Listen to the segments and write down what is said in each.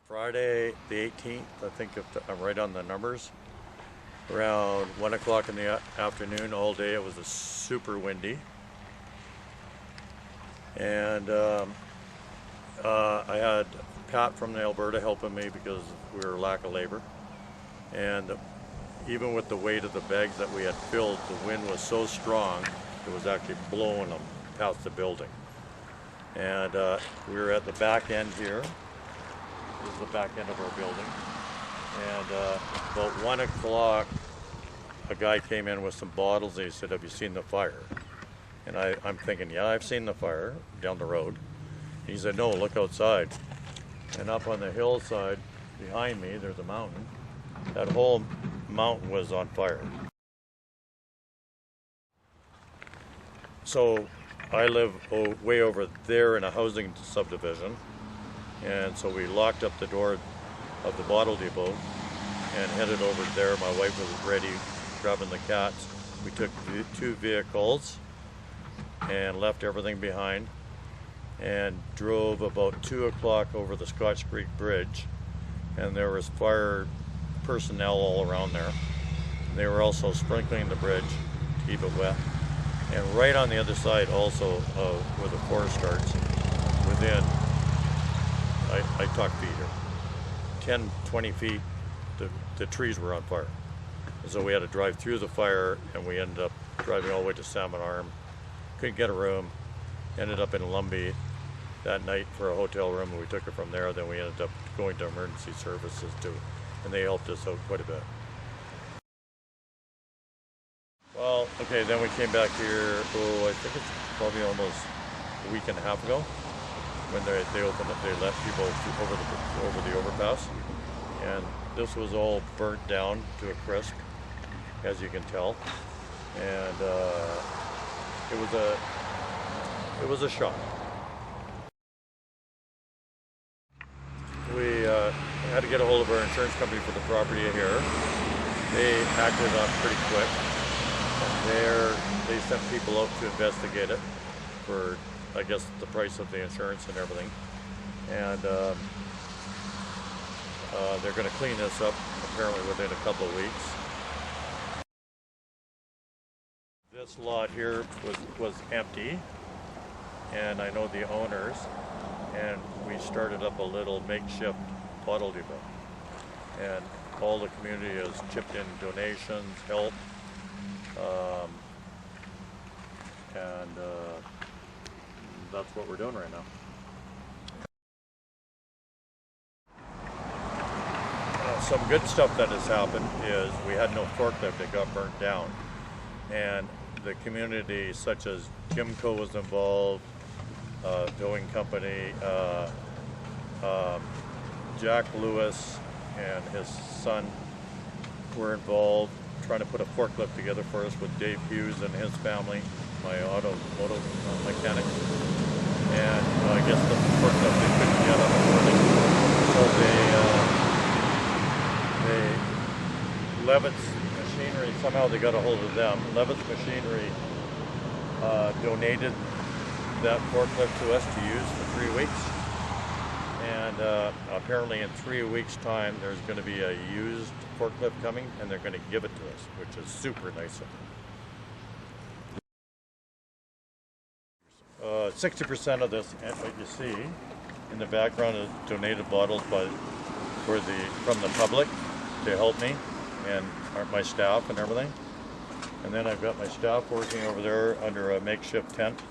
Friday the 18th, I think if I'm right on the numbers, around 1 o'clock in the afternoon all day. It was super windy. And I had Pat from Alberta helping me because we were lack of labor. And even with the weight of the bags that we had filled, the wind was so strong, it was actually blowing them past the building. And we were at the back end here. This is the back end of our building. And about 1 o'clock, a guy came in with some bottles and he said, "Have you seen the fire?" And I'm thinking, yeah, I've seen the fire down the road. And he said, "No, look outside." And up on the hillside behind me, there's a mountain. That whole mountain was on fire. So I live way over there in a housing subdivision. And so we locked up the door of the bottle depot and headed over there. My wife was ready, grabbing the cats. We took 2 vehicles and left everything behind and drove about 2 o'clock over the Scotch Creek Bridge. And there was fire personnel all around there. They were also sprinkling the bridge to keep it wet. And right on the other side also where the forest starts, within, I talk feet here, 10, 20 feet, the trees were on fire. And so we had to drive through the fire, and we ended up driving all the way to Salmon Arm. Couldn't get a room, ended up in Lumbee that night for a hotel room, and we took it from there. Then we ended up going to emergency services too, and they helped us out quite a bit. Well, okay, then we came back here, I think it's probably almost a week and a half ago, when they opened up, they let people over the overpass, and this was all burnt down to a crisp, as you can tell, and it was a shock. We had to get a hold of our insurance company for the property here. They acted on pretty quick. They sent people out to investigate it for, I guess, the price of the insurance and everything. And they're going to clean this up apparently within a couple of weeks. This lot here was empty, and I know the owners, and we started up a little makeshift bottle depot. And all the community has chipped in donations, help, and that's what we're doing right now. Some good stuff that has happened is we had no forklift that got burnt down, and the community, such as Kimco was involved, towing company, Jack Lewis and his son were involved trying to put a forklift together for us with Dave Hughes and his family, my automotive mechanic. And I guess the forklift they couldn't get up and running. So Levitt's Machinery, somehow they got a hold of them. Levitt's Machinery donated that forklift to us to use for 3 weeks. And apparently in 3 weeks' time, there's going to be a used forklift coming, and they're going to give it to us, which is super nice of them. 60% of this, what you see in the background, is donated bottles from the public to help me and my staff and everything. And then I've got my staff working over there under a makeshift tent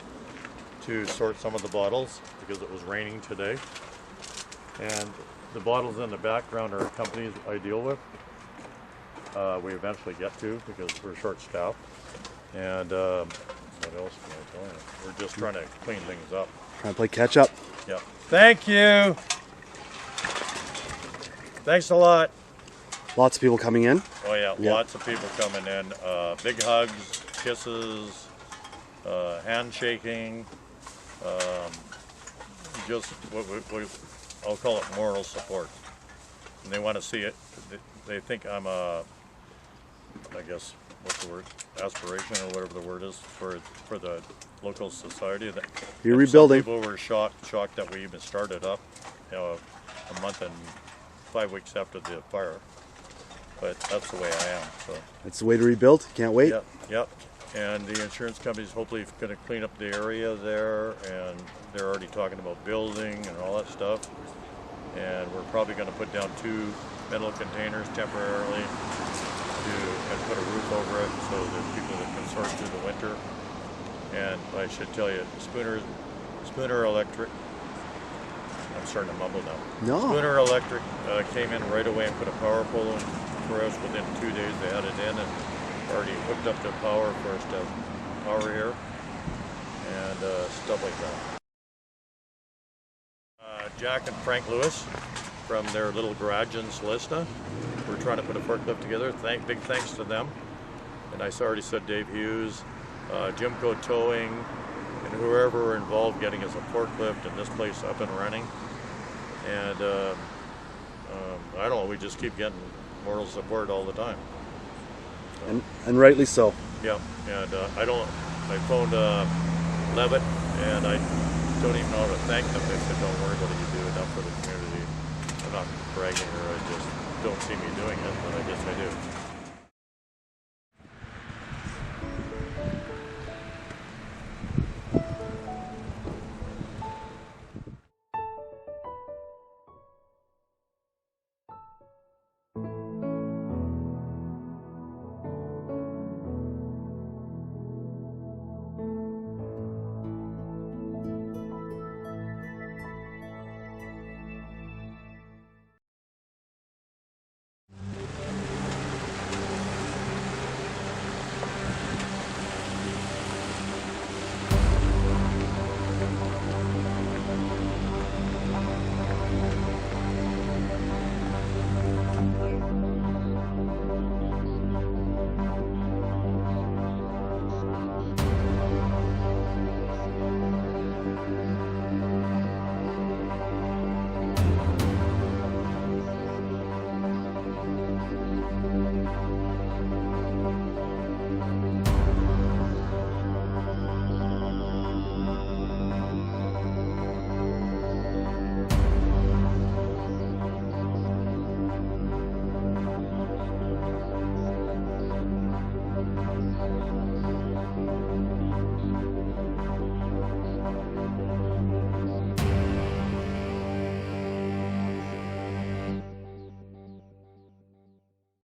to sort some of the bottles because it was raining today. And the bottles in the background are companies I deal with. We eventually get to because we're short-staffed. And what else can I tell you? We're just trying to clean things up. Trying to play catch-up. Yeah. Thank you. Thanks a lot. Lots of people coming in. Oh yeah, yep. Lots of people coming in. Big hugs, kisses, handshaking. Just what I'll call it moral support. And they want to see it. They think I'm I guess, what's the word? Aspiration or whatever the word is for the local society. You're rebuilding. Some people were shocked that we even started up. You know, a month and 5 weeks after the fire. But that's the way I am. So. It's the way to rebuild. Can't wait. Yep, yep. And the insurance company's hopefully going to clean up the area there, and they're already talking about building and all that stuff. And we're probably going to put down 2 metal containers temporarily and put a roof over it so there's people that can sort through the winter. And I should tell you, Spooner Electric, I'm starting to mumble now. No. Spooner Electric came in right away and put a power pole in for us. Within 2 days they had it in and already hooked up the power for us to have power here and stuff like that. Jack and Frank Lewis from their little garage in Celesta. We're trying to put a forklift together. Big thanks to them. And I already said Dave Hughes, Jimco Towing, and whoever were involved getting us a forklift and this place up and running. And I don't know, we just keep getting moral support all the time. And rightly so. Yeah, and I phoned Levitt, and I don't even know how to thank them. They said, don't worry about it, you do enough for the community. I'm not bragging, or I just don't see me doing it, but I guess I do.